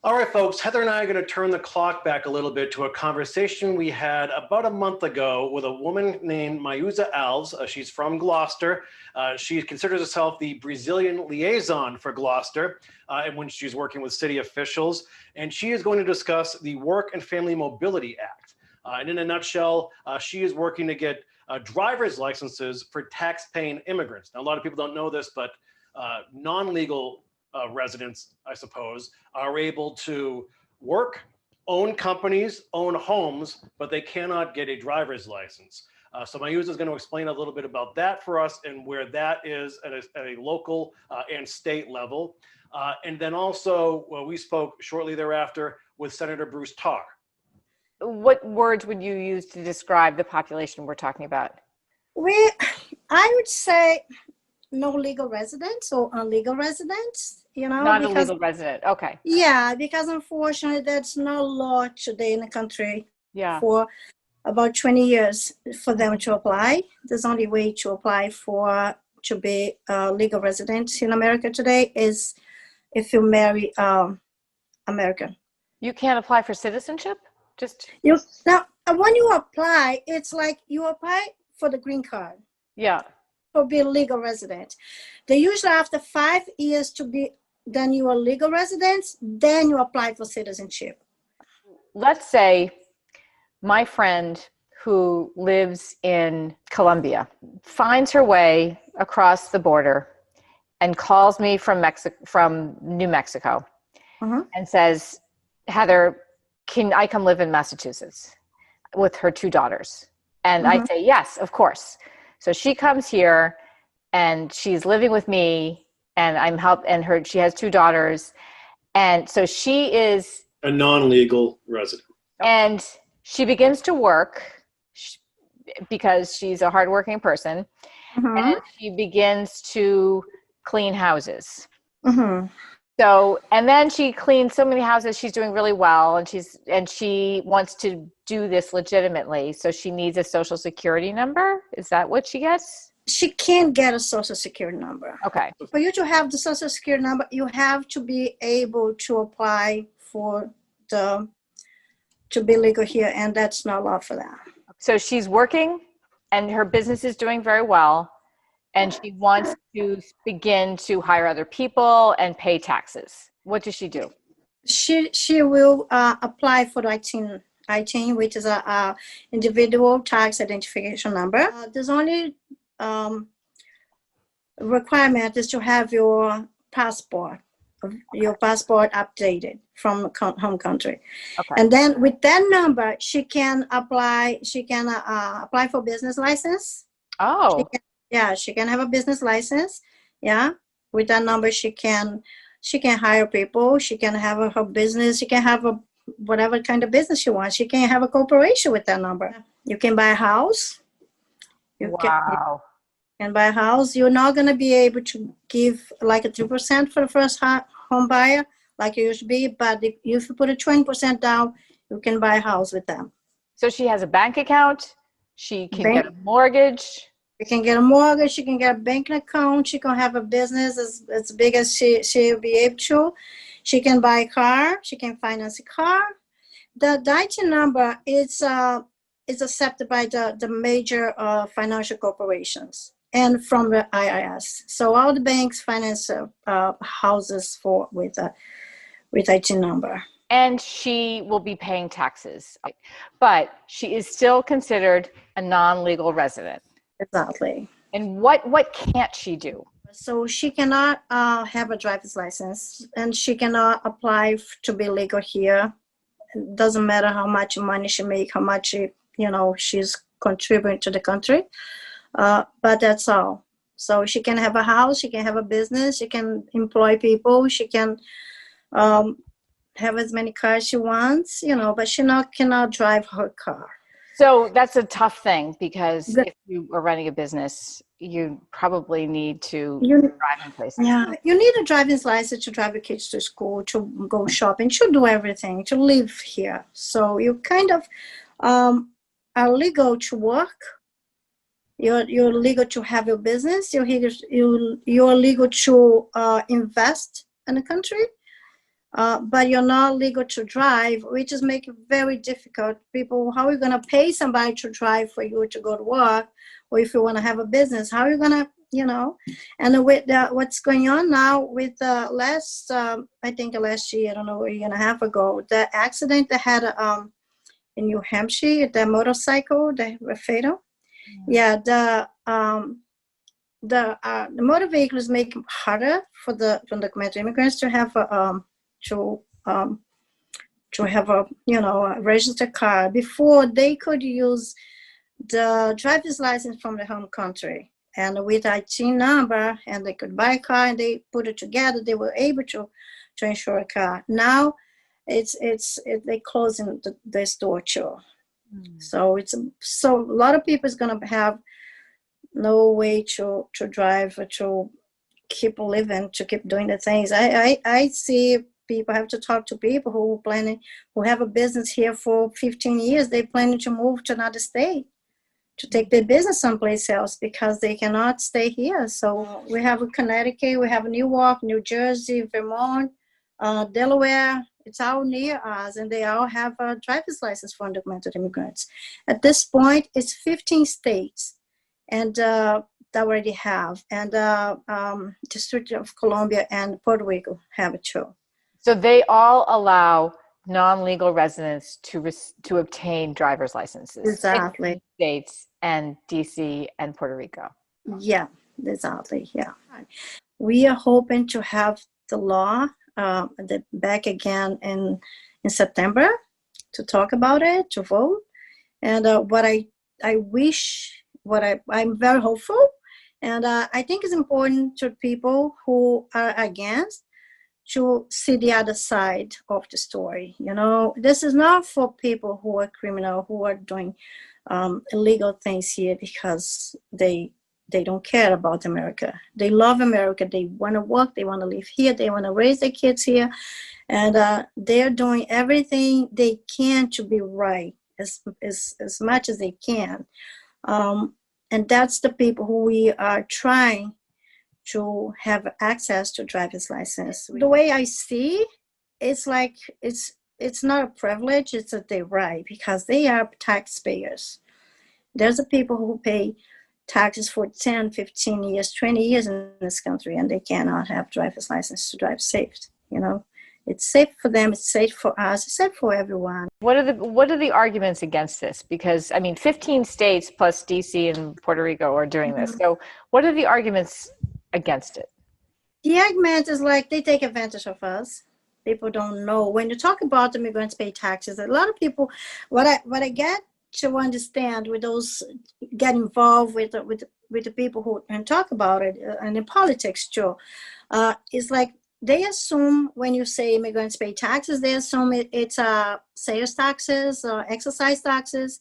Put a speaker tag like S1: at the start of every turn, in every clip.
S1: All right, folks, Heather and I are going to turn the clock back a little bit to a conversation we had about a month ago with a woman named Mayuza Alves. She's from Gloucester. She considers herself the Brazilian liaison for Gloucester and when she's working with city officials. And she is going to discuss the Work and Family Mobility Act. And in a nutshell, she is working to get driver's licenses for tax-paying immigrants. Now, a lot of people don't know this, but non-legal residents, I suppose, are able to work, own companies, own homes, but they cannot get a driver's license. So Mayuza is going to explain a little bit about that for us and where that is at a local and state level. And then also, we spoke shortly thereafter with Senator Bruce Tarr.
S2: What words would you use to describe the population we're talking about?
S3: I would say no legal residents or illegal residents,
S2: Not a legal resident, okay.
S3: Yeah, because unfortunately there's no law today in the country for about 20 years for them to apply. There's only way to apply to be a legal resident in America today is if you marry American.
S2: You can't apply for citizenship?
S3: Now, when you apply, it's like you apply for the green card.
S2: Yeah.
S3: To be a legal resident. They usually after 5 years then you are legal residents, then you apply for citizenship.
S2: Let's say my friend who lives in Colombia finds her way across the border and calls me from New Mexico and says, Heather, can I come live in Massachusetts with her 2 daughters? And I say, yes, of course. So she comes here and she's living with me and she has 2 daughters. And so she is
S1: a non-legal resident.
S2: And she begins to work because she's a hardworking person and she begins to clean houses. So, and then she cleans so many houses, she's doing really well and she wants to do this legitimately. So she needs a social security number. Is that what she gets?
S3: She can't get a social security number.
S2: Okay.
S3: For you to have the social security number, you have to be able to apply to be legal here, and that's not law for that.
S2: So she's working and her business is doing very well. And she wants to begin to hire other people and pay taxes. What does she do?
S3: She will apply for the ITIN, which is a individual tax identification number. There's only requirement is to have your passport updated from home country. Okay. And then with that number, she can apply for business license.
S2: Oh.
S3: She can have a business license. Yeah, with that number, she can hire people. She can have her business. She can have whatever kind of business she wants. She can have a corporation with that number. You can buy a house. You can buy a house. You're not going to be able to give like a 2% for the first home buyer, like it used to be. But if you put a 20% down, you can buy a house with them.
S2: So she has a bank account. She can get a mortgage.
S3: She can get a mortgage, she can get a banking account, she can have a business as big as she'll be able to. She can buy a car, she can finance a car. The ITIN number is accepted by the major financial corporations and from the IRS. So all the banks finance houses with ITIN number.
S2: And she will be paying taxes, but she is still considered a non-legal resident.
S3: Exactly.
S2: And what can't she do?
S3: So she cannot have a driver's license, and she cannot apply to be legal here. It doesn't matter how much money she make, how much she's contributing to the country, but that's all. So she can have a house, she can have a business, she can employ people, she can have as many cars she wants, but she cannot drive her car.
S2: So that's a tough thing because if you are running a business, you probably need to drive in places.
S3: Yeah, you need a driver's license to drive your kids to school, to go shopping, to do everything, to live here. So you kind of are legal to work. You're legal to have your business. You're legal to invest in the country. but you're not legal to drive, which is make it very difficult. People, how are you going to pay somebody to drive for you to go to work? Or if you want to have a business, how are you going to, and with what's going on now with last, I think last year, I don't know, a year and a half ago, the accident that had in New Hampshire, the motorcycle, that were fatal. Yeah, the motor vehicles make it harder for the undocumented immigrants to have a registered car. Before, they could use the driver's license from the home country, and with IT number, and they could buy a car, and they put it together. They were able to insure a car. Now, they closing this door too. So a lot of people is gonna have no way to drive or to keep living, to keep doing the things. I see people have to talk to people who have a business here for 15 years. They planning to move to another state to take their business someplace else because they cannot stay here. So we have Connecticut, we have New York, New Jersey, Vermont, Delaware. It's all near us, and they all have a driver's license for undocumented immigrants. At this point, it's 15 states, and that already have, and District of Columbia and Puerto Rico have it too.
S2: So they all allow non-legal residents to obtain driver's licenses.
S3: Exactly.
S2: In states and DC and Puerto Rico.
S3: Yeah, exactly. Yeah. We are hoping to have the law back again in September to talk about it, to vote. And what I wish, I'm very hopeful, and I think it's important to people who are against to see the other side of the story. This is not for people who are criminal, who are doing illegal things here because they don't care about America. They love America. They want to work. They want to live here. They want to raise their kids here. And they're doing everything they can to be right as much as they can. And that's the people who we are trying to have access to driver's license. The way I see, it's like it's not a privilege, it's their right, because they are taxpayers. There's the people who pay taxes for 10, 15 years, 20 years in this country, and they cannot have driver's license to drive safe. It's safe for them, it's safe for us, it's safe for everyone.
S2: What are the arguments against this? Because 15 states plus DC and Puerto Rico are doing this. So what are the arguments against it?
S3: The argument is like they take advantage of us. People don't know. When you talk about immigrants pay taxes, a lot of people, what I get to understand with those get involved with the people who and talk about it and in politics too, is like they assume when you say immigrants pay taxes, they assume it's sales taxes or excise taxes,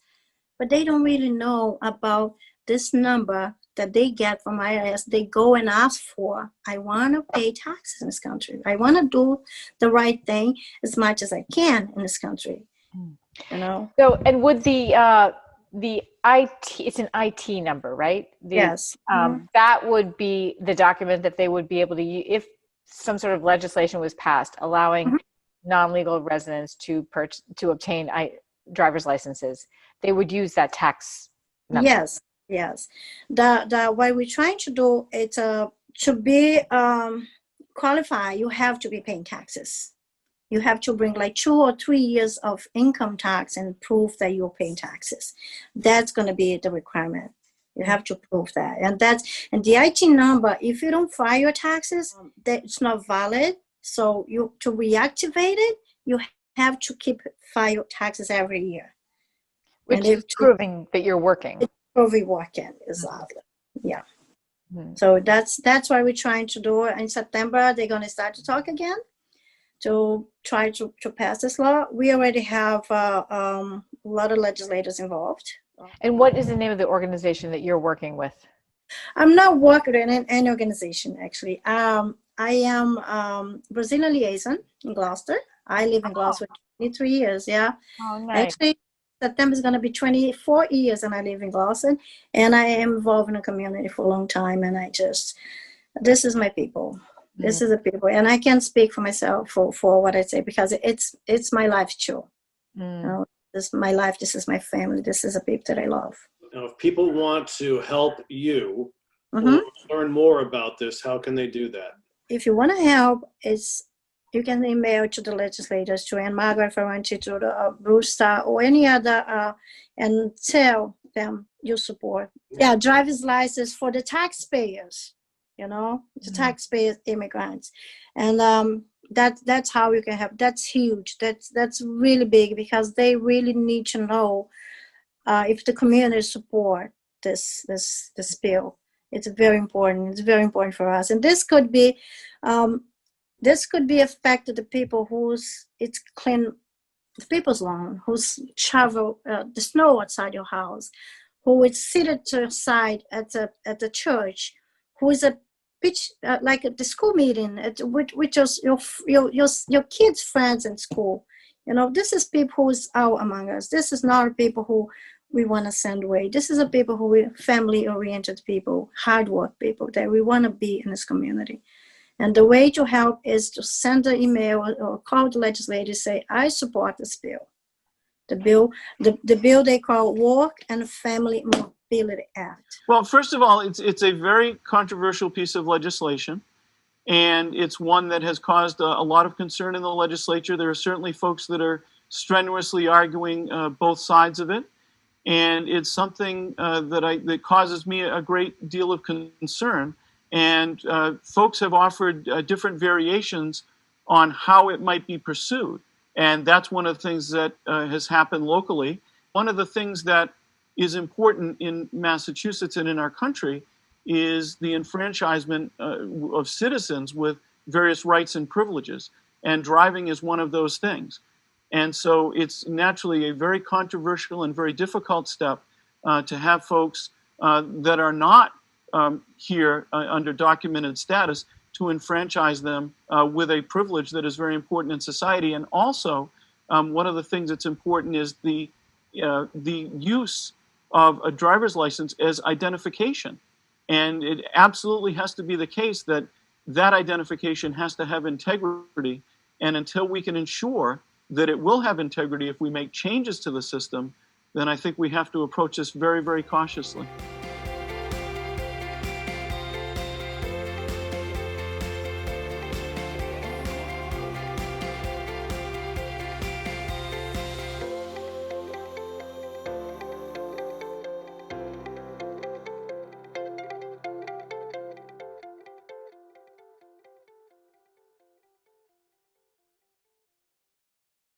S3: but they don't really know about this number that they get from IRS. They go and ask for, I want to pay taxes in this country. I want to do the right thing as much as I can in this country.
S2: So, and would the IT, it's an IT number, right?
S3: Yes.
S2: That would be the document that they would be able to use if some sort of legislation was passed allowing non-legal residents to obtain driver's licenses. They would use that tax number.
S3: Yes. What we're trying to do is to be qualified, you have to be paying taxes. You have to bring like 2 or 3 years of income tax and prove that you're paying taxes. That's going to be the requirement. You have to prove that. And the IT number, if you don't file your taxes, that's not valid. So to reactivate it, you have to file taxes every year.
S2: Which is proving that you're working.
S3: Every weekend, exactly. Yeah. So that's why we're trying to do it. In September, they're going to start to talk again to try to pass this law. We already have a lot of legislators involved.
S2: And what is the name of the organization that you're working with?
S3: I'm not working in any organization, actually. I am Brazilian liaison in Gloucester. I live in Gloucester for 23 years, yeah.
S2: Oh, nice.
S3: Actually, September is going to be 24 years and I live in Gloucester, and I am involved in the community for a long time, and this is my people. This is the people, and I can't speak for myself for what I say, because it's my life too. You know, this is my life. This is my family. This is the people that I love.
S1: Now, if people want to help you
S3: Mm-hmm.
S1: or learn more about this, how can they do that?
S3: If you want to help, you can email to the legislators, to Ann Margaret Ferranti, to the Bruce Starr, or any other, and tell them your support. Yeah, driver's license for the taxpayers, you know, the taxpayers, immigrants. And that's how you can help. That's huge. That's really big, because they really need to know if the community support this bill. It's very important. It's very important for us. And this could be affected the people it's clean, the people's lawn, who's shovel the snow outside your house, who is seated to your side at the church, who is a pitch like at the school meeting, which is your kids' friends in school. You know, this is people who's out among us. This is not people who we want to send away. This is a people who are family-oriented people, hard work people that we want to be in this community. And the way to help is to send an email or call the legislators, say, I support this bill. The bill they call Work and Family Mobility Act.
S4: Well, first of all, it's a very controversial piece of legislation, and it's one that has caused a lot of concern in the legislature. There are certainly folks that are strenuously arguing both sides of it, and it's something that causes me a great deal of concern. And folks have offered different variations on how it might be pursued. And that's one of the things that has happened locally. One of the things that is important in Massachusetts and in our country is the enfranchisement of citizens with various rights and privileges. And driving is one of those things. And so it's naturally a very controversial and very difficult step to have folks that are not here under documented status to enfranchise them with a privilege that is very important in society. And also, one of the things that's important is the use of a driver's license as identification. And it absolutely has to be the case that that identification has to have integrity. And until we can ensure that it will have integrity if we make changes to the system, then I think we have to approach this very, very cautiously.